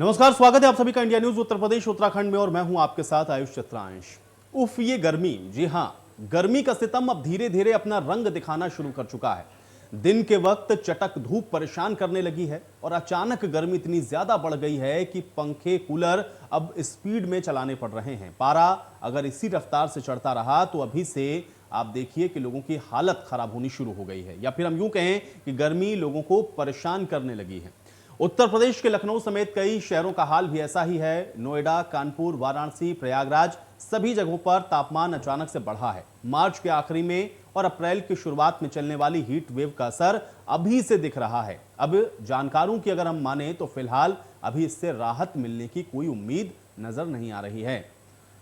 नमस्कार, स्वागत है आप सभी का इंडिया न्यूज उत्तर प्रदेश उत्तराखंड में और मैं हूं आपके साथ आयुष चित्रांश। उफ, ये गर्मी, जी हां, गर्मी का सितम अब धीरे धीरे अपना रंग दिखाना शुरू कर चुका है। दिन के वक्त चटक धूप परेशान करने लगी है और अचानक गर्मी इतनी ज्यादा बढ़ गई है कि पंखे कूलर अब स्पीड में चलाने पड़ रहे हैं। पारा अगर इसी रफ्तार से चढ़ता रहा तो अभी से आप देखिए कि लोगों की हालत खराब होनी शुरू हो गई है, या फिर हम यूं कहें कि गर्मी लोगों को परेशान करने लगी है। उत्तर प्रदेश के लखनऊ समेत कई शहरों का हाल भी ऐसा ही है। नोएडा, कानपुर, वाराणसी, प्रयागराज सभी जगहों पर तापमान अचानक से बढ़ा है। मार्च के आखिरी में और अप्रैल की शुरुआत में चलने वाली हीट वेव का असर अभी से दिख रहा है। अब जानकारों की अगर हम माने तो फिलहाल अभी इससे राहत मिलने की कोई उम्मीद नजर नहीं आ रही है।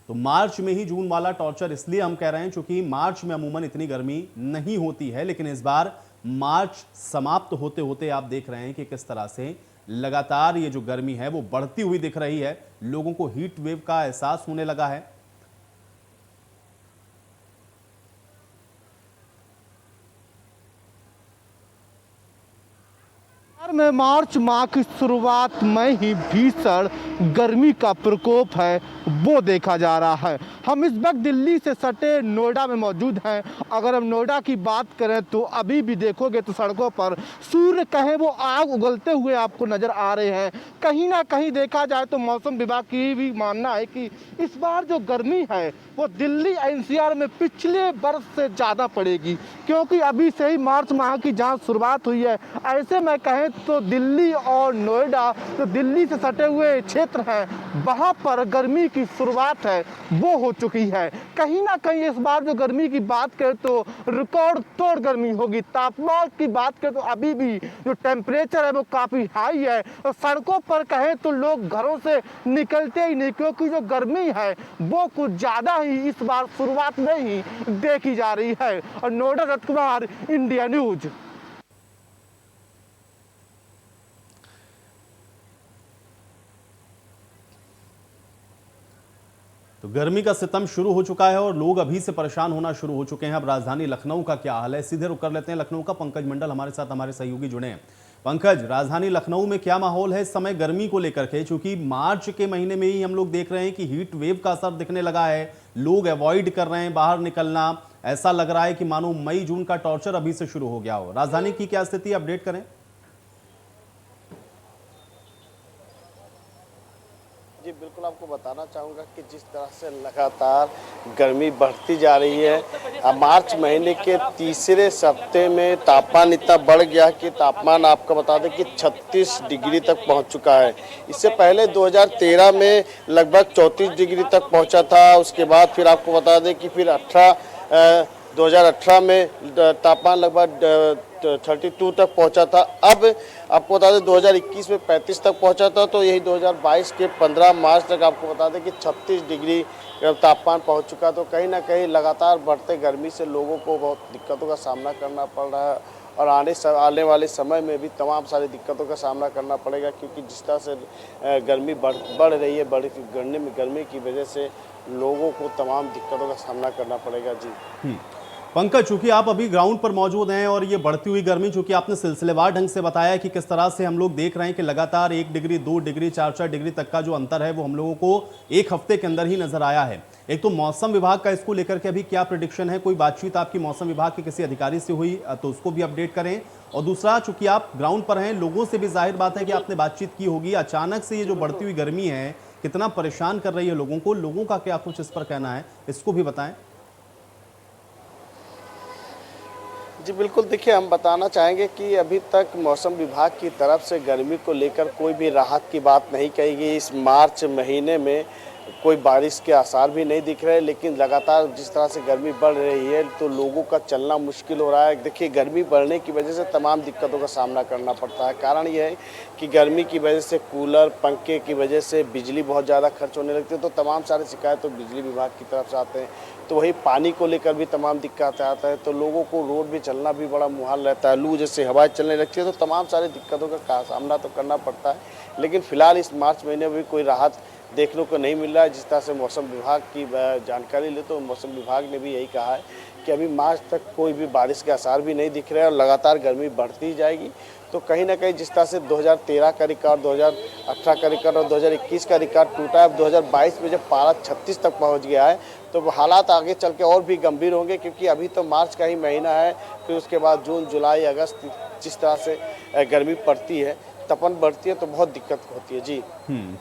तो मार्च में ही जून वाला टॉर्चर इसलिए हम कह रहे हैं क्योंकि मार्च में अमूमन इतनी गर्मी नहीं होती है, लेकिन इस बार मार्च समाप्त होते होते आप देख रहे हैं कि किस तरह से लगातार ये जो गर्मी है वो बढ़ती हुई दिख रही है। लोगों को हीट वेव का एहसास होने लगा है। में मार्च माह की शुरुआत में ही भीषण गर्मी का प्रकोप है वो देखा जा रहा है। हम इस वक्त दिल्ली से सटे नोएडा में मौजूद हैं। अगर हम नोएडा की बात करें तो अभी भी देखोगे तो सड़कों पर सूर्य कहे वो आग उगलते हुए आपको नजर आ रहे हैं। कहीं ना कहीं देखा जाए तो मौसम विभाग की भी मानना है कि इस बार जो गर्मी है वो दिल्ली एनसीआर में पिछले वर्ष से ज़्यादा पड़ेगी, क्योंकि अभी से ही मार्च माह की जहाँ शुरुआत हुई है, ऐसे में कहें तो दिल्ली और नोएडा जो दिल्ली से सटे हुए क्षेत्र हैं वहाँ पर गर्मी की शुरुआत है वो हो चुकी है। कहीं ना कहीं इस बार जो गर्मी की बात करें तो रिकॉर्ड तोड़ गर्मी होगी। तापमान की बात करें तो अभी भी जो टेम्परेचर है वो काफ़ी हाई है और सड़कों पर कहें तो लोग घरों से निकलते ही नहीं, क्योंकि जो गर्मी है वो कुछ ज़्यादा ही इस बार शुरुआत में ही देखी जा रही है। और नोएडा रथ कुमार, इंडिया न्यूज। तो गर्मी का सितम शुरू हो चुका है और लोग अभी से परेशान होना शुरू हो चुके हैं। अब राजधानी लखनऊ का क्या हाल है, सीधे रुक कर लेते हैं। लखनऊ का पंकज मंडल हमारे साथ, हमारे सहयोगी जुड़े हैं। पंकज, राजधानी लखनऊ में क्या माहौल है इस समय गर्मी को लेकर के? क्योंकि मार्च के महीने में ही हम लोग देख रहे हैं कि हीट वेव का असर दिखने लगा है, लोग अवॉइड कर रहे हैं बाहर निकलना। ऐसा लग रहा है कि मानो मई जून का टॉर्चर अभी से शुरू हो गया हो। राजधानी की क्या स्थिति, अपडेट करें। जी बिल्कुल, आपको बताना चाहूँगा कि जिस तरह से लगातार गर्मी बढ़ती जा रही है, अब मार्च महीने के तीसरे सप्ताह में तापमान इतना बढ़ गया कि तापमान आपको बता दें कि 36 डिग्री तक पहुंच चुका है। इससे पहले 2013 में लगभग 34 डिग्री तक पहुंचा था। उसके बाद फिर आपको बता दें कि फिर 2018 में तापमान लगभग 32 तक पहुंचा था। अब आपको बता दें 2021 में 35 तक पहुंचा था, तो यही 2022 के 15 मार्च तक आपको बता दें कि 36 डिग्री तापमान पहुंच चुका। तो कहीं ना कहीं लगातार बढ़ते गर्मी से लोगों को बहुत दिक्कतों का सामना करना पड़ रहा है और आने वाले समय में भी तमाम सारी दिक्कतों का सामना करना पड़ेगा, क्योंकि जिस तरह से गर्मी बढ़ रही है, गर्मी की वजह से लोगों को तमाम दिक्कतों का सामना करना पड़ेगा। जी पंकज, चूंकि आप अभी ग्राउंड पर मौजूद हैं और ये बढ़ती हुई गर्मी, चूंकि आपने सिलसिलेवार ढंग से बताया कि किस तरह से हम लोग देख रहे हैं कि लगातार 1 डिग्री 2 डिग्री 4 डिग्री तक का जो अंतर है वो हम लोगों को एक हफ्ते के अंदर ही नजर आया है। एक तो मौसम विभाग का इसको लेकर के अभी क्या प्रेडिक्शन है, कोई बातचीत आपकी मौसम विभाग के किसी अधिकारी से हुई तो उसको भी अपडेट करें। और दूसरा, चूंकि आप ग्राउंड पर हैं, लोगों से भी जाहिर बात है कि आपने बातचीत की होगी। अचानक से ये जो बढ़ती हुई गर्मी है कितना परेशान कर रही है लोगों को, लोगों का क्या कुछ इस पर कहना है, इसको भी बताएं। जी बिल्कुल, देखिए हम बताना चाहेंगे कि अभी तक मौसम विभाग की तरफ से गर्मी को लेकर कोई भी राहत की बात नहीं कही गई। इस मार्च महीने में कोई बारिश के आसार भी नहीं दिख रहे, लेकिन लगातार जिस तरह से गर्मी बढ़ रही है तो लोगों का चलना मुश्किल हो रहा है। देखिए, गर्मी बढ़ने की वजह से तमाम दिक्कतों का सामना करना पड़ता है। कारण यह है कि गर्मी की वजह से कूलर, पंखे की वजह से बिजली बहुत ज़्यादा खर्च होने लगती है, तो तमाम सारे शिकायत तो बिजली विभाग की तरफ से आते हैं। तो वही पानी को लेकर भी तमाम दिक्कत आता है, तो लोगों को रोड भी चलना भी बड़ा मुहाल रहता है। लू जैसे हवाएं चलने लगती है तो तमाम सारी दिक्कतों का सामना तो करना पड़ता है। लेकिन फिलहाल इस मार्च महीने में भी कोई राहत देखने को नहीं मिल रहा है। जिस तरह से मौसम विभाग की जानकारी ले तो मौसम विभाग ने भी यही कहा है कि अभी मार्च तक कोई भी बारिश के आसार भी नहीं दिख रहे हैं और लगातार गर्मी बढ़ती जाएगी। तो कहीं ना कहीं जिस तरह से 2013 का रिकॉर्ड, 2018 का रिकॉर्ड और 2021 का रिकॉर्ड टूटा है, अब 2022 में जब पारा 36 तक पहुंच गया है तो हालात आगे चल के और भी गंभीर होंगे, क्योंकि अभी तो मार्च का ही महीना है, फिर उसके बाद जून, जुलाई, अगस्त जिस तरह से गर्मी पड़ती है, तपन बढ़ती है तो बहुत दिक्कत होती है जी।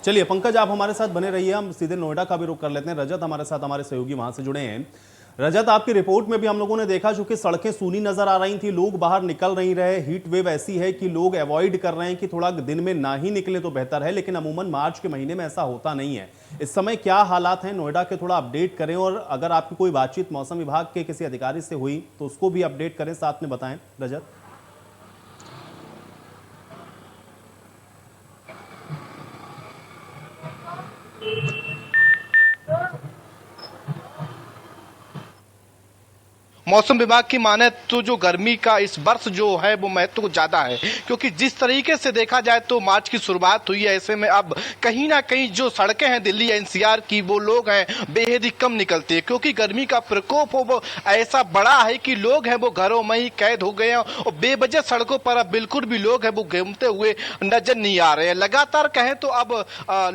चलिए पंकज, आप हमारे साथ बने रहिए, हम सीधे नोएडा का भी रुख कर लेते हैं। रजत हमारे साथ, हमारे सहयोगी वहां से जुड़े हैं। रजत, आपकी रिपोर्ट में भी हम लोगों ने देखा चूंकि सड़कें सूनी नजर आ रही थी, लोग बाहर निकल नहीं रहे, हीट वेव ऐसी है कि लोग अवॉइड कर रहे हैं कि थोड़ा दिन में ना ही निकले तो बेहतर है, लेकिन अमूमन मार्च के महीने में ऐसा होता नहीं है। इस समय क्या हालात हैं नोएडा के, थोड़ा अपडेट करें, और अगर आपकी कोई बातचीत मौसम विभाग के किसी अधिकारी से हुई तो उसको भी अपडेट करें, साथ में बताएं रजत। मौसम विभाग की माने तो जो गर्मी का इस वर्ष जो है वो महत्व कुछ ज़्यादा है, क्योंकि जिस तरीके से देखा जाए तो मार्च की शुरुआत हुई है, ऐसे में अब कहीं ना कहीं जो सड़कें हैं दिल्ली एनसीआर की, वो लोग हैं बेहद ही कम निकलते हैं, क्योंकि गर्मी का प्रकोप हो वो ऐसा बड़ा है कि लोग हैं वो घरों में ही कैद हो गए हैं और बेवजह सड़कों पर अब बिल्कुल भी लोग हैं वो घूमते हुए नजर नहीं आ रहे हैं। लगातार कहें तो अब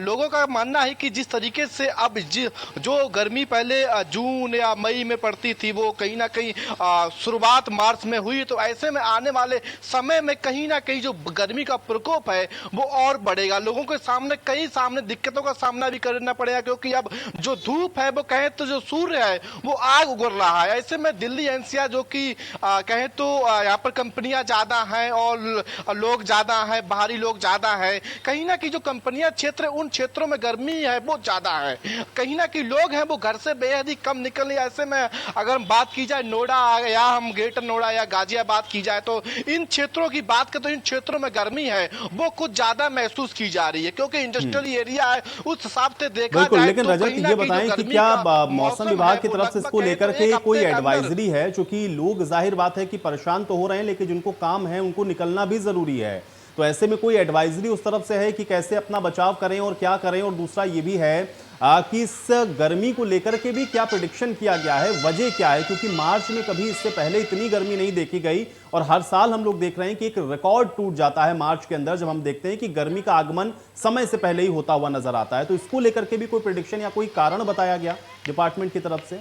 लोगों का मानना है कि जिस तरीके से अब जो गर्मी पहले जून या मई में पड़ती थी वो कहीं ना कहीं शुरुआत मार्च में हुई, तो ऐसे में आने वाले समय में कहीं ना कहीं जो गर्मी का प्रकोप है वो और बढ़ेगा। लोगों के सामने दिक्कतों का सामना भी करना पड़ेगा, क्योंकि अब जो धूप है वो कहें तो जो सूर्य है वो आग उगल रहा है। ऐसे में दिल्ली एनसीआर जो कि कहें तो यहाँ पर कंपनियां ज्यादा हैं और लोग ज्यादा हैं, बाहरी लोग ज्यादा हैं, कहीं ना कहीं जो कंपनियां क्षेत्र उन क्षेत्रों में गर्मी है वो ज्यादा है, कहीं ना कहीं लोग हैं वो घर से बेहद ही कम निकल रहे। ऐसे में अगर हम बात की जाए नोएडा या हम ग्रेटर नोएडा या गाजियाबाद की जाए तो इन क्षेत्रों की बात करें तो इन क्षेत्रों में गर्मी है वो कुछ ज्यादा महसूस की जा रही है, क्योंकि इंडस्ट्रियल एरिया है उस हिसाब से देखा बिल्कुल। जाए लेकिन तो रजत ये बताएं कि क्या मौसम विभाग की तरफ से इसको लेकर के कोई एडवाइजरी है, चूंकि लोग जाहिर बात है कि परेशान तो हो रहे हैं, लेकिन जिनको काम है उनको निकलना भी जरूरी है, तो ऐसे में कोई एडवाइजरी उस तरफ से है कि कैसे अपना बचाव करें और क्या करें? और दूसरा ये भी है कि इस गर्मी को लेकर के भी क्या प्रेडिक्शन किया गया है, वजह क्या है? क्योंकि मार्च में कभी इससे पहले इतनी गर्मी नहीं देखी गई और हर साल हम लोग देख रहे हैं कि एक रिकॉर्ड टूट जाता है मार्च के अंदर, जब हम देखते हैं कि गर्मी का आगमन समय से पहले ही होता हुआ नजर आता है। तो इसको लेकर के भी कोई प्रेडिक्शन या कोई कारण बताया गया डिपार्टमेंट की तरफ से?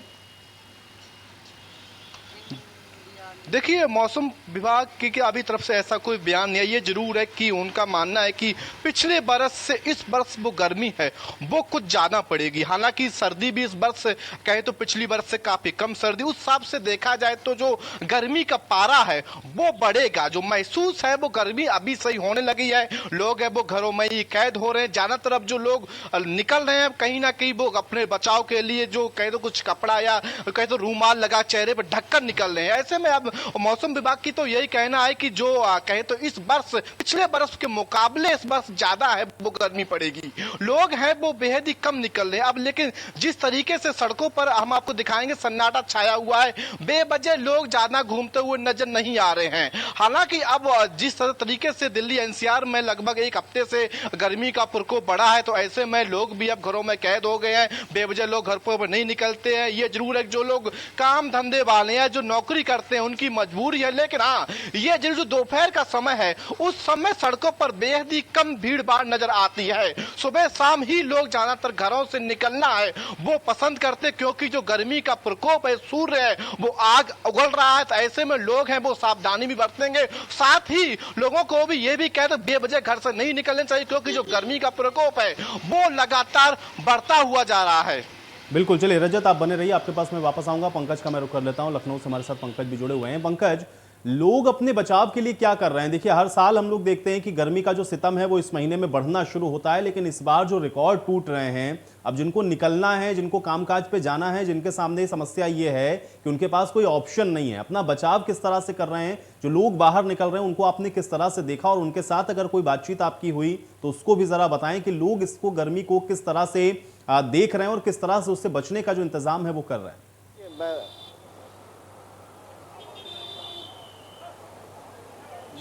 देखिए, मौसम विभाग की अभी तरफ से ऐसा कोई बयान नहीं है। ये जरूर है कि उनका मानना है कि पिछले बरस से इस बरस वो गर्मी है वो कुछ ज़्यादा पड़ेगी। हालांकि सर्दी भी इस बरस से कहें तो पिछली बरस से काफ़ी कम सर्दी, उस हिसाब से देखा जाए तो जो गर्मी का पारा है वो बढ़ेगा। जो महसूस है वो गर्मी अभी सही होने लगी है, लोग हैं वो घरों में ही कैद हो रहे हैं। ज़्यादातर अब जो लोग निकल रहे हैं कहीं ना कहीं वो अपने बचाव के लिए जो कहें तो कुछ कपड़ा या कहें तो रूमाल लगा चेहरे पर ढककर निकल रहे हैं। ऐसे में अब मौसम विभाग की तो यही कहना है कि जो कहे तो इस वर्ष पिछले वर्ष के मुकाबले इस वर्ष ज्यादा है वो गर्मी पड़ेगी। लोग हैं वो बेहद ही कम निकल रहे हैं अब, लेकिन जिस तरीके से सड़कों पर हम आपको दिखाएंगे सन्नाटा छाया हुआ है, बेवजह लोग ज्यादा घूमते हुए नजर नहीं आ रहे हैं। हालांकि अब जिस तरीके से दिल्ली एनसीआर में लगभग एक हफ्ते से गर्मी का प्रकोप बढ़ा है, तो ऐसे में लोग भी अब घरों में कैद हो गए हैं, बेवजह लोग घर पर नहीं निकलते हैं। ये जरूर है जो लोग काम धंधे वाले हैं, जो नौकरी करते हैं, उनकी मजबूरी है। लेकिन हाँ, ये जो दोपहर का समय है उस समय सड़कों पर बेहद ही कम भीड़ भाड़ नजर आती है। सुबह शाम ही लोग ज्यादातर घरों से निकलना है वो पसंद करते, क्योंकि जो गर्मी का प्रकोप है, सूर्य है वो आग उगल रहा है। तो ऐसे में लोग हैं वो सावधानी भी बरतेंगे। साथ ही लोगों को भी ये भी कहते बेवजह घर से नहीं निकलना चाहिए, क्योंकि जो गर्मी का प्रकोप है वो लगातार बढ़ता हुआ जा रहा है। बिल्कुल। चलिए रजत, आप बने रहिए, आपके पास मैं वापस आऊंगा। पंकज का मैं रुख कर लेता हूं, लखनऊ से हमारे साथ पंकज भी जुड़े हुए हैं। पंकज, लोग अपने बचाव के लिए क्या कर रहे हैं? देखिए, हर साल हम लोग देखते हैं कि गर्मी का जो सितम है वो इस महीने में बढ़ना शुरू होता है, लेकिन इस बार जो रिकॉर्ड टूट रहे हैं, अब जिनको निकलना है, जिनको कामकाज पे जाना है, जिनके सामने समस्या ये है कि उनके पास कोई ऑप्शन नहीं है, अपना बचाव किस तरह से कर रहे हैं? जो लोग बाहर निकल रहे हैं उनको आपने किस तरह से देखा, और उनके साथ अगर कोई बातचीत आपकी हुई तो उसको भी जरा बताएं कि लोग इसको गर्मी को किस तरह से देख रहे हैं और किस तरह से उससे बचने का जो इंतजाम है वो कर रहे हैं।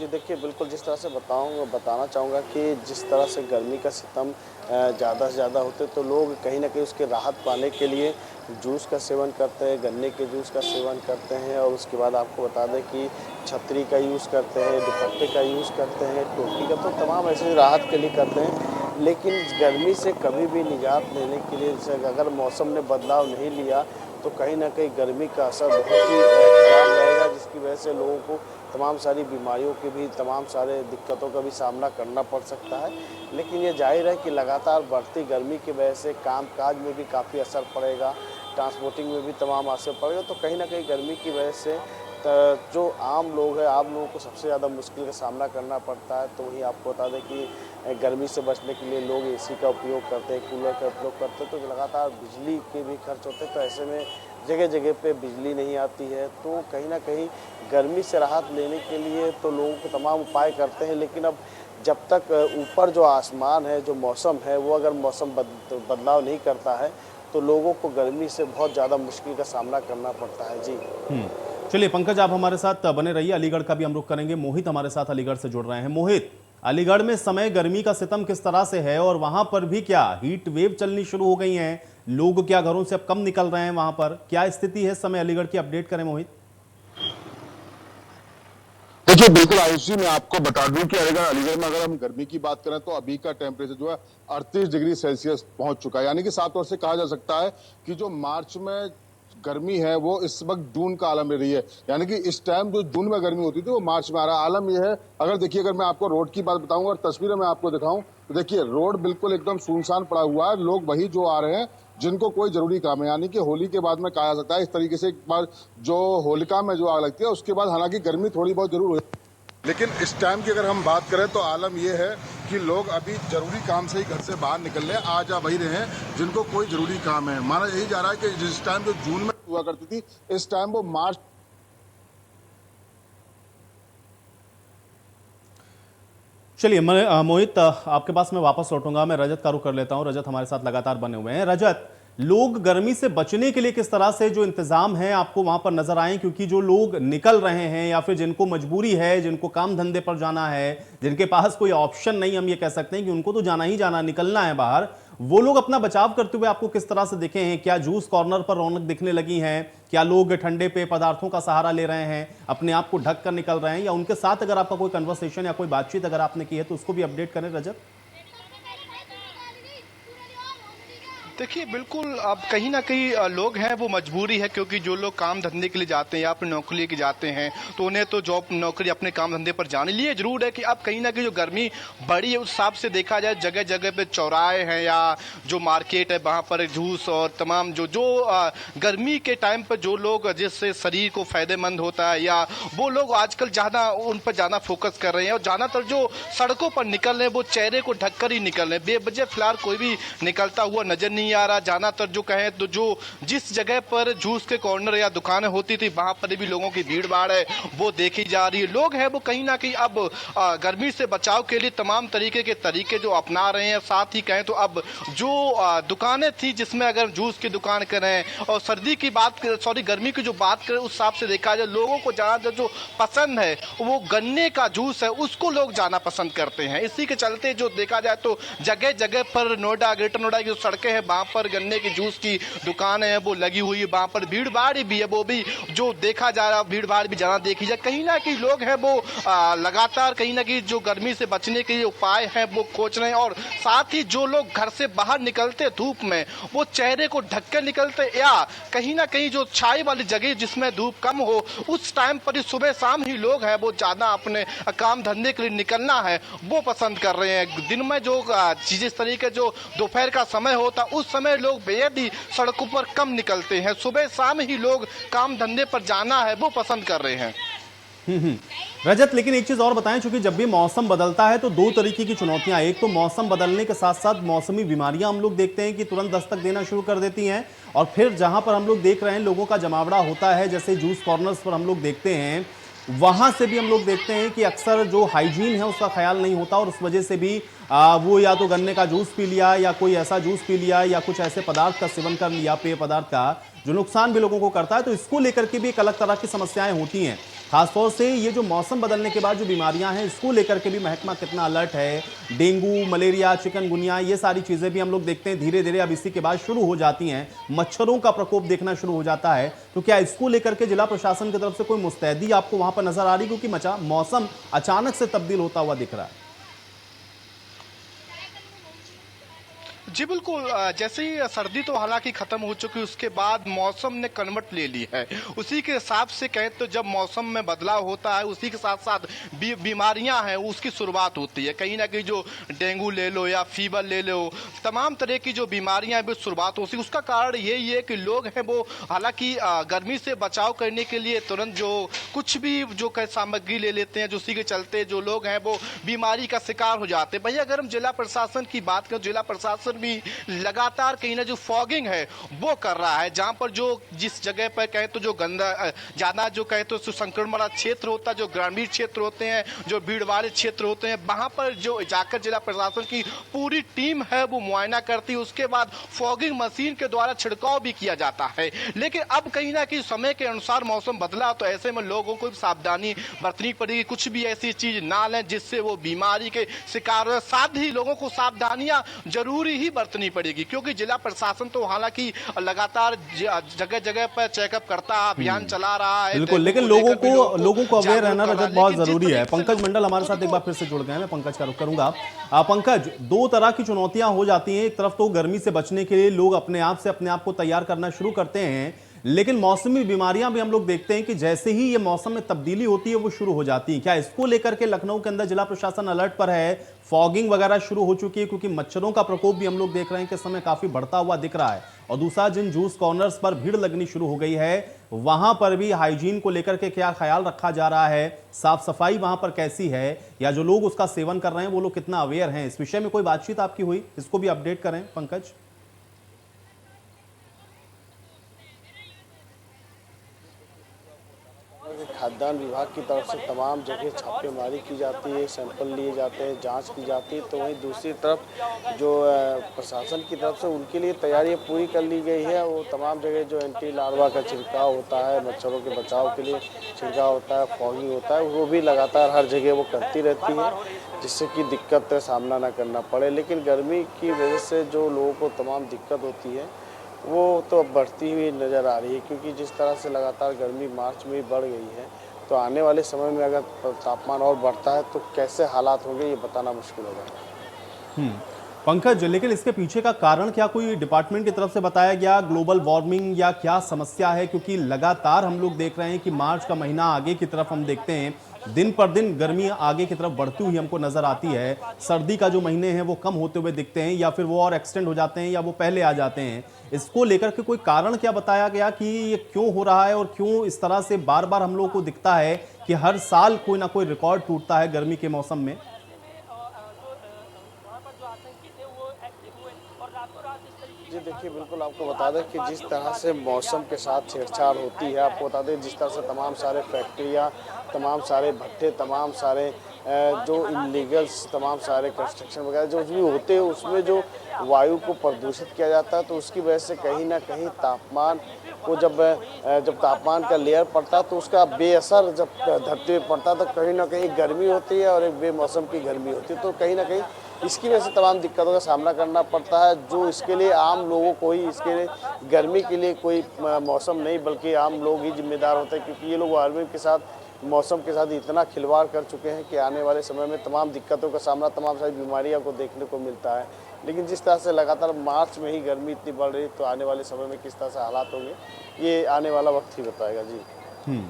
जी देखिए, बिल्कुल जिस तरह से बताना चाहूँगा कि जिस तरह से गर्मी का सितम ज़्यादा से ज़्यादा होते तो लोग कहीं न कहीं उसके राहत पाने के लिए जूस का सेवन करते हैं, गन्ने के जूस का सेवन करते हैं और उसके बाद आपको बता दें कि छतरी का यूज़ करते हैं, दुपट्टे का यूज़ करते हैं, टोपी का, तो तमाम ऐसे राहत के लिए करते हैं। लेकिन गर्मी से कभी भी निजात लेने के लिए जैसे अगर मौसम ने बदलाव नहीं लिया तो कहीं न कहीं गर्मी का असर बहुत ही खराब रहेगा, जिसकी वजह से लोगों को तमाम सारी बीमारियों के भी तमाम सारे दिक्कतों का भी सामना करना पड़ सकता है। लेकिन ये जाहिर है कि लगातार बढ़ती गर्मी की वजह से काम-काज में भी काफ़ी असर पड़ेगा, ट्रांसपोर्टिंग में भी तमाम असर पड़ेगा। तो कहीं न कहीं गर्मी की वजह से जो आम लोग हैं, आम लोगों को सबसे ज़्यादा मुश्किल का सामना करना पड़ता है। तो वहीं आपको बता दें कि गर्मी से बचने के लिए लोग एसी का उपयोग करते हैं, कूलर का उपयोग करते हैं, तो लगातार बिजली के भी खर्च होते हैं। तो ऐसे में जगह-जगह पे बिजली नहीं आती है, तो कहीं न कहीं गर्मी से राहत लेने के लिए तो लोगों को तमाम उपाय करते हैं। लेकिन अब जब तक ऊपर जो आसमान है, जो मौसम है, वो अगर मौसम बदलाव नहीं करता है, तो लोगों को गर्मी से बहुत ज़्यादा मुश्किल का सामना करना पड़ता है। जी। चलिए पंकज, आप हमारे साथ बने रहिए। अलीगढ़ का भी हम रुख करेंगे। मोहित हमारे साथ अलीगढ़ से जुड़ रहे हैं। मोहित, अलीगढ़ में समय गर्मी का सितम किस तरह से है और वहां पर भी क्या हीट वेव चलनी शुरू हो गई है? लोग क्या घरों से अब कम निकल रहे हैं? वहां पर क्या स्थिति है इस समय अलीगढ़ की? अपडेट करें मोहित। देखिए बिल्कुल आयुष जी, मैं आपको बता दूं कि अलीगढ़ में अगर हम गर्मी की बात करें तो अभी का टेम्परेचर जो है 38 डिग्री सेल्सियस पहुंच चुका है। यानी कि साफ तौर से कहा जा सकता है कि जो मार्च में गर्मी है वो इस वक्त जून का आलम ले रही है। यानी कि इस टाइम जो जून में गर्मी होती थी वो मार्च में आ रहा है। आलम ये है, अगर देखिए, अगर मैं आपको रोड की बात बताऊं और तस्वीरें मैं आपको दिखाऊं तो देखिए रोड बिल्कुल एकदम सुनसान पड़ा हुआ है। लोग वही जो आ रहे हैं जिनको कोई जरूरी काम है। यानी कि होली के बाद में कहा जा सकता है इस तरीके से एक बार जो होलिका में जो आग लगती है उसके बाद हालांकि गर्मी थोड़ी बहुत जरूर हो, लेकिन इस टाइम की अगर हम बात करें तो आलम यह है कि लोग अभी जरूरी काम से ही घर से बाहर निकल रहे हैं, आ जा वही रहे हैं जिनको कोई जरूरी काम है। माना यही जा रहा है कि जिस टाइम जो जून में हुआ करती थी, इस टाइम वो मार्च। चलिए मोहित, आपके पास मैं वापस लौटूंगा। मैं रजत का रुख कर लेता हूं। रजत हमारे साथ लगातार बने हुए हैं। रजत, लोग गर्मी से बचने के लिए किस तरह से जो इंतजाम है आपको वहां पर नजर आए? क्योंकि जो लोग निकल रहे हैं या फिर जिनको मजबूरी है, जिनको काम धंधे पर जाना है, जिनके पास कोई ऑप्शन नहीं, हम ये कह सकते हैं कि उनको तो जाना ही जाना, निकलना है बाहर, वो लोग अपना बचाव करते हुए आपको किस तरह से दिखे हैं? क्या जूस कॉर्नर पर रौनक दिखने लगी है? क्या लोग ठंडे पेय पदार्थों का सहारा ले रहे हैं, अपने आप को ढक कर निकल रहे हैं? या उनके साथ अगर आपका कोई कन्वर्सेशन या कोई बातचीत अगर आपने की है तो उसको भी अपडेट करें रजत। देखिए बिल्कुल, अब कहीं ना कहीं लोग हैं वो मजबूरी है, क्योंकि जो लोग काम धंधे के लिए जाते हैं या अपनी नौकरी के जाते हैं तो उन्हें तो जॉब नौकरी अपने काम धंधे पर जाने लिए जरूर है कि अब कहीं ना कहीं जो गर्मी बढ़ी है उस हिसाब से देखा जाए जगह जगह पे चौराहे हैं या जो मार्केट है वहाँ पर जूस और तमाम जो जो गर्मी के टाइम पर जो लोग जिससे शरीर को फायदेमंद होता है या वो लोग आजकल ज़्यादा उन पर ज़्यादा फोकस कर रहे हैं और ज़्यादातर जो सड़कों पर निकल रहे हैं वो चेहरे को ढककर ही निकल रहे हैं। बेवजह फिलहाल कोई भी निकलता हुआ नजर नहीं आ रहा। ज्यादातर जो कहें तो जो जिस जगह पर जूस के कॉर्नर या दुकानें होती थी वहां पर भी लोगों की भीड़ भाड़ है वो देखी जा रही है। लोग हैं वो कहीं ना कहीं अब गर्मी से बचाव के लिए तमाम तरीके जो अपना रहे हैं। साथ ही कहें तो अब जो दुकानें थी जिसमें अगर जूस की दुकान करें और सर्दी की बात सॉरी गर्मी की जो बात करें उस हिसाब से देखा जाए लोगों को ज्यादा जो पसंद है वो गन्ने का जूस है, उसको लोग जाना पसंद करते हैं। इसी के चलते जो देखा जाए तो जगह जगह पर नोएडा, ग्रेटर नोएडा की जो सड़कें हैं वहां पर गन्ने की जूस की दुकानें हैं वो लगी हुई है। वहां पर भीड़ भाड़ भी है, वो भी जो देखा जा रहा भीड़ भाड़ भी ज्यादा देखी जाए। कहीं ना कहीं लोग हैं वो लगातार कहीं ना कहीं जो गर्मी से बचने के लिए उपाय हैं वो खोज रहे हैं और साथ ही जो लोग घर से बाहर निकलते धूप में वो चेहरे को ढक कर निकलते या कहीं ना कहीं जो छाई वाली जगह जिसमें धूप कम हो उस टाइम पर ही सुबह शाम ही लोग हैं वो ज्यादा अपने काम धंधे के लिए निकलना है वो पसंद कर रहे हैं। दिन में जो चीजें इस तरीके जो दोपहर का समय होता उस समय लोग बेहद ही सड़कों पर कम निकलते हैं। सुबह शाम ही लोग काम धंधे पर जाना है वो पसंद कर रहे हैं। रजत, लेकिन एक चीज और बताएं, क्योंकि जब भी मौसम बदलता है तो दो तरीके की चुनौतियां, एक तो मौसम बदलने के साथ साथ मौसमी बीमारियां हम लोग देखते हैं कि तुरंत दस्तक देना शुरू कर देती हैं और फिर जहां पर हम लोग देख रहे हैं लोगों का जमावड़ा होता है, जैसे जूस कॉर्नर्स पर हम लोग देखते हैं, वहां से भी हम लोग देखते हैं कि अक्सर जो हाइजीन है उसका ख्याल नहीं होता और उस वजह से भी वो या तो गन्ने का जूस पी लिया या कोई ऐसा जूस पी लिया या कुछ ऐसे पदार्थ का सेवन कर लिया, पेय पदार्थ का, जो नुकसान भी लोगों को करता है। तो इसको लेकर के भी एक अलग तरह की समस्याएं होती हैं। खासतौर से ये जो मौसम बदलने के बाद जो बीमारियां हैं, इसको लेकर के भी महकमा कितना अलर्ट है। डेंगू, मलेरिया, चिकनगुनिया, ये सारी चीजें भी हम लोग देखते हैं धीरे धीरे अब इसी के बाद शुरू हो जाती हैं। मच्छरों का प्रकोप देखना शुरू हो जाता है। तो क्या इसको लेकर के जिला प्रशासन की तरफ से कोई मुस्तैदी आपको वहां पर नजर आ रही, क्योंकि मौसम अचानक से तब्दील होता हुआ दिख रहा है? जी बिल्कुल, जैसे ही सर्दी तो हालांकि खत्म हो चुकी, उसके बाद मौसम ने कन्वर्ट ले ली है। उसी के हिसाब से कहें तो जब मौसम में बदलाव होता है, उसी के साथ साथ बीमारियां हैं उसकी शुरुआत होती है। कहीं ना कहीं जो डेंगू ले लो या फीवर ले लो, तमाम तरह की जो बीमारियां हैं वो शुरुआत होती है। उसका कारण यही है कि लोग हैं वो हालांकि गर्मी से बचाव करने के लिए तुरंत जो कुछ भी जो सामग्री ले लेते हैं, जो उसी के चलते जो लोग हैं वो बीमारी का शिकार हो जाते हैं। भैया अगर हम जिला प्रशासन की बात करें, जिला प्रशासन भी लगातार कहीं ना जो फॉगिंग है वो कर रहा है, जहां पर जो जिस जगह पर कहे तो जो गंदा ज्यादा जो कहे तो संक्रमण वाला क्षेत्र होता है, जो ग्रामीण क्षेत्र होते हैं, जो भीड़ वाले क्षेत्र होते हैं, वहां पर जो जाकर जिला प्रशासन की पूरी टीम है वो मुआयना करती है। उसके बाद फॉगिंग मशीन के द्वारा छिड़काव भी किया जाता है। लेकिन अब कहीं ना कहीं समय के अनुसार मौसम बदला, तो ऐसे में लोगों को भी सावधानी बरतनी पड़ेगी, कुछ भी ऐसी चीज ना लें जिससे वो बीमारी के शिकार हो। साथ ही लोगों को सावधानियां जरूरी ही बरतनी पड़ेगी, क्योंकि जिला प्रशासन तो हालांकि लगातार जगह जगह पर चेकअप करता है, अभियान चला रहा है। बिल्कुल, लेकिन लोगों को अवेयर रहना रजत बहुत जरूरी है। पंकज मंडल हमारे साथ एक बार फिर से जुड़ गए हैं, मैं पंकज का रुख करूंगा। पंकज, दो तरह की चुनौतियां हो जाती हैं। एक तरफ तो गर्मी से बचने के लिए लोग अपने आप को तैयार करना शुरू करते हैं, लेकिन मौसमी बीमारियां भी हम लोग देखते हैं कि जैसे ही ये मौसम में तब्दीली होती है वो शुरू हो जाती है। क्या इसको लेकर के लखनऊ के अंदर जिला प्रशासन अलर्ट पर है? फॉगिंग वगैरह शुरू हो चुकी है, क्योंकि मच्छरों का प्रकोप भी हम लोग देख रहे हैं कि इस समय काफी बढ़ता हुआ दिख रहा है। और दूसरा, जिन जूस कॉर्नर्स पर भीड़ लगनी शुरू हो गई है, वहां पर भी हाइजीन को लेकर के क्या ख्याल रखा जा रहा है? साफ सफाई वहां पर कैसी है, या जो लोग उसका सेवन कर रहे हैं वो लोग कितना अवेयर हैं? इस विषय में कोई बातचीत आपकी हुई? इसको भी अपडेट करें पंकज। खाद्यान्न विभाग की तरफ से तमाम जगह छापेमारी की जाती है, सैंपल लिए जाते हैं, जांच की जाती है। तो वहीं दूसरी तरफ जो प्रशासन की तरफ से उनके लिए तैयारियां पूरी कर ली गई है। वो तमाम जगह जो एंटी लार्वा का छिड़काव होता है, मच्छरों के बचाव के लिए छिड़काव होता है, फॉगिंग होता है, वो भी लगातार हर जगह वो करती रहती है, जिससे कि दिक्कत का सामना ना करना पड़े। लेकिन गर्मी की वजह से जो लोगों को तमाम दिक्कत होती है वो तो अब बढ़ती हुई नज़र आ रही है, क्योंकि जिस तरह से लगातार गर्मी मार्च में ही बढ़ गई है, तो आने वाले समय में अगर तापमान और बढ़ता है तो कैसे हालात होंगे ये बताना मुश्किल होगा। पंकज, लेकिन इसके पीछे का कारण क्या कोई डिपार्टमेंट की तरफ से बताया गया? ग्लोबल वार्मिंग या क्या समस्या है? क्योंकि लगातार हम लोग देख रहे हैं कि मार्च का महीना आगे की तरफ हम देखते हैं, दिन पर दिन गर्मी आगे की तरफ बढ़ती हुई हमको नजर आती है। सर्दी का जो महीने हैं वो कम होते हुए दिखते हैं, या फिर वो और एक्सटेंड हो जाते हैं, या वो पहले आ जाते हैं। इसको लेकर के कोई कारण क्या बताया गया कि ये क्यों हो रहा है, और क्यों इस तरह से बार बार हम लोगों को दिखता है कि हर साल कोई ना कोई रिकॉर्ड टूटता है गर्मी के मौसम में? जी देखिए, बिल्कुल आपको बता दें कि जिस तरह से मौसम के साथ छेड़छाड़ होती है, आपको बता दें जिस तरह से तमाम सारे फैक्ट्रियाँ, तमाम सारे भट्टे, तमाम सारे जो इलीगल्स, तमाम सारे कंस्ट्रक्शन वगैरह जो भी होते हैं, उसमें जो वायु को प्रदूषित किया जाता है, तो उसकी वजह से कहीं ना कहीं तापमान को जब तापमान का लेयर पड़ता है तो उसका बेअसर जब धरती पे पड़ता है तो कहीं ना कहीं गर्मी होती है और एक बेमौसम की गर्मी होती है। तो कहीं ना कहीं इसकी वजह से तमाम दिक्कतों का सामना करना पड़ता है, जो इसके लिए आम लोगों को ही, इसके लिए गर्मी के लिए कोई मौसम नहीं बल्कि आम लोग ही जिम्मेदार होते हैं, क्योंकि ये लोग वार्मिंग के साथ, मौसम के साथ इतना खिलवाड़ कर चुके हैं कि आने वाले समय में तमाम दिक्कतों का सामना, तमाम सारी बीमारियों को देखने को मिलता है। लेकिन जिस तरह से लगातार मार्च में ही गर्मी इतनी बढ़ रही है, तो आने वाले समय में किस तरह से हालात होंगे ये आने वाला वक्त ही बताएगा। जी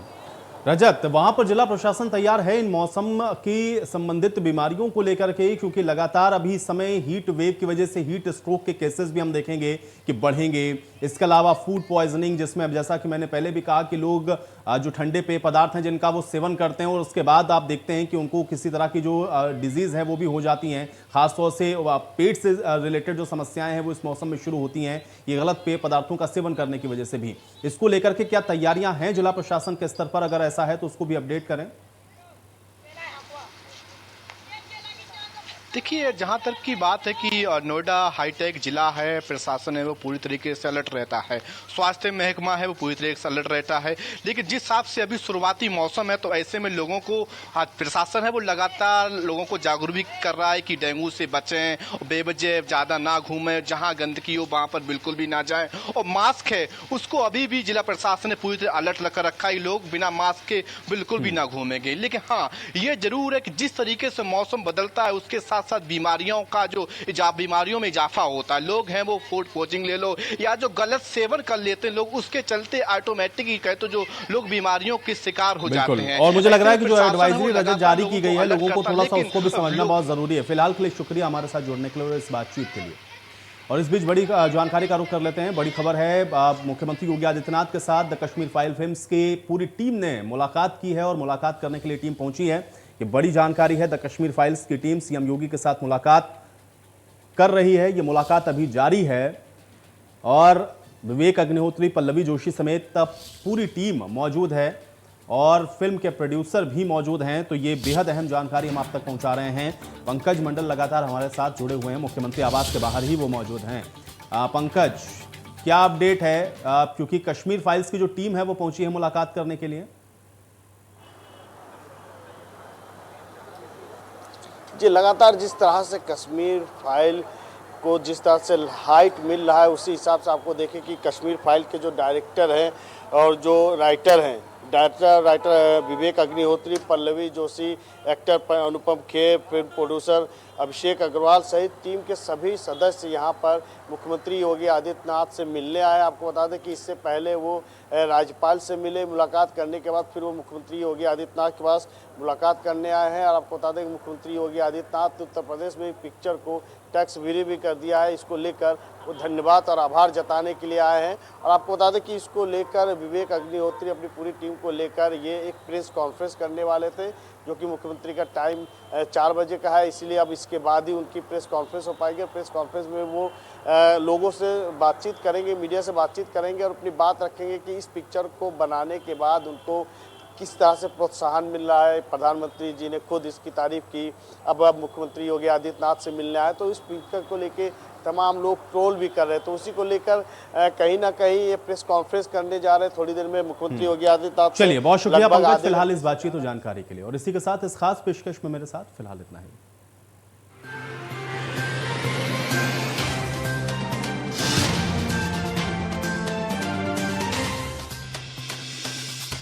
रजत, वहां पर जिला प्रशासन तैयार है इन मौसम की संबंधित बीमारियों को लेकर के? क्योंकि लगातार अभी समय हीट वेव की वजह से हीट स्ट्रोक के केसेस भी हम देखेंगे कि बढ़ेंगे। इसके अलावा फूड पॉइजनिंग, जिसमें अब जैसा कि मैंने पहले भी कहा कि लोग जो ठंडे पेय पदार्थ हैं जिनका वो सेवन करते हैं और उसके बाद आप देखते हैं कि उनको किसी तरह की जो डिजीज है वो भी हो जाती हैं। खासतौर से पेट से रिलेटेड जो समस्याएं हैं वो इस मौसम में शुरू होती हैं, ये गलत पेय पदार्थों का सेवन करने की वजह से भी। इसको लेकर के क्या तैयारियां हैं जिला प्रशासन के स्तर पर? अगर ऐसा है तो उसको भी अपडेट करें। देखिए, जहाँ तक की बात है कि नोएडा हाईटेक जिला है, प्रशासन है वो पूरी तरीके से अलर्ट रहता है, स्वास्थ्य महकमा है वो पूरी तरीके से अलर्ट रहता है। लेकिन जिस हिसाब से अभी शुरुआती मौसम है तो ऐसे में लोगों को प्रशासन है वो लगातार लोगों को जागरूक भी कर रहा है कि डेंगू से बचें, बेवजह ज़्यादा ना घूमें, जहाँ गंदगी हो वहाँ पर बिल्कुल भी ना जाएं। और मास्क है उसको अभी भी जिला प्रशासन ने पूरी तरह अलर्ट लगा रखा है, लोग बिना मास्क के बिल्कुल भी ना घूमेंगे। लेकिन हाँ, ये जरूर है कि जिस तरीके से मौसम बदलता है उसके साथ साथ बीमारियों का जो बीमारियों में इजाफा होता है, लोग हैं वो फूड पॉइजनिंग ले लो या जो गलत सेवन कर लेते हैं लोग, उसके चलते ऑटोमेटिक ही कहे तो जो लोग बीमारियों के शिकार हो जाते हैं। और मुझे लग रहा है कि जो एडवाइजरी रजत जारी की गई है लोगों को थोड़ा सा उसको भी समझना बहुत जरूरी है। फिलहाल के लिए शुक्रिया हमारे साथ जुड़ने के लिए और इस बातचीत के लिए। और इस बीच बड़ी जानकारी का रुख कर लेते हैं। बड़ी खबर है, मुख्यमंत्री योगी आदित्यनाथ के साथ द कश्मीर फाइल फिल्म्स की पूरी टीम ने मुलाकात की है और मुलाकात करने के लिए टीम पहुंची है। ये बड़ी जानकारी है। द कश्मीर फाइल्स की टीम सीएम योगी के साथ मुलाकात कर रही है। ये मुलाकात अभी जारी है और विवेक अग्निहोत्री, पल्लवी जोशी समेत पूरी टीम मौजूद है और फिल्म के प्रोड्यूसर भी मौजूद हैं। तो ये बेहद अहम जानकारी हम आप तक पहुंचा रहे हैं। पंकज मंडल लगातार हमारे साथ जुड़े हुए हैं, मुख्यमंत्री आवास के बाहर ही वो मौजूद हैं। पंकज, क्या अपडेट है, क्योंकि कश्मीर फाइल्स की जो टीम है वो पहुंची है मुलाकात करने के लिए? जी, लगातार जिस तरह से कश्मीर फाइल को जिस तरह से हाइट मिल रहा है उसी हिसाब से आपको देखें कि कश्मीर फाइल के जो डायरेक्टर हैं और जो राइटर हैं, writer Vivek Agnihotri, Pallavi Joshi, actor Anupam Kher, film producer अभिषेक अग्रवाल सहित टीम के सभी सदस्य यहां पर मुख्यमंत्री योगी आदित्यनाथ से मिलने आए। आपको बता दें कि इससे पहले वो राज्यपाल से मिले, मुलाकात करने के बाद फिर वो मुख्यमंत्री योगी आदित्यनाथ के पास मुलाकात करने आए हैं। और आपको बता दें कि मुख्यमंत्री योगी आदित्यनाथ उत्तर प्रदेश में पिक्चर को टैक्स फ्री भी कर दिया है। इसको लेकर वो धन्यवाद और आभार जताने के लिए आए हैं। और आपको बता दें कि इसको लेकर विवेक अग्निहोत्री अपनी पूरी टीम को लेकर ये एक प्रेस कॉन्फ्रेंस करने वाले थे, जो कि मुख्यमंत्री का टाइम 4 बजे का है, इसलिए अब इसके बाद ही उनकी प्रेस कॉन्फ्रेंस हो पाएगी। प्रेस कॉन्फ्रेंस में वो लोगों से बातचीत करेंगे, मीडिया से बातचीत करेंगे और अपनी बात रखेंगे कि इस पिक्चर को बनाने के बाद उनको किस तरह से प्रोत्साहन मिल रहा है। प्रधानमंत्री जी ने खुद इसकी तारीफ की। अब मुख्यमंत्री योगी आदित्यनाथ से मिलने आए तो इस पिक्चर को लेके तमाम लोग ट्रोल भी कर रहे हैं। तो उसी को लेकर कहीं ना कहीं ये प्रेस कॉन्फ्रेंस करने जा रहे हैं थोड़ी देर में मुख्यमंत्री योगी आदित्यनाथ। चलिए, बहुत शुक्रिया पंकज फिलहाल इस बातचीत और जानकारी के लिए। और इसी के साथ इस खास पेशकश में मेरे साथ फिलहाल इतना ही।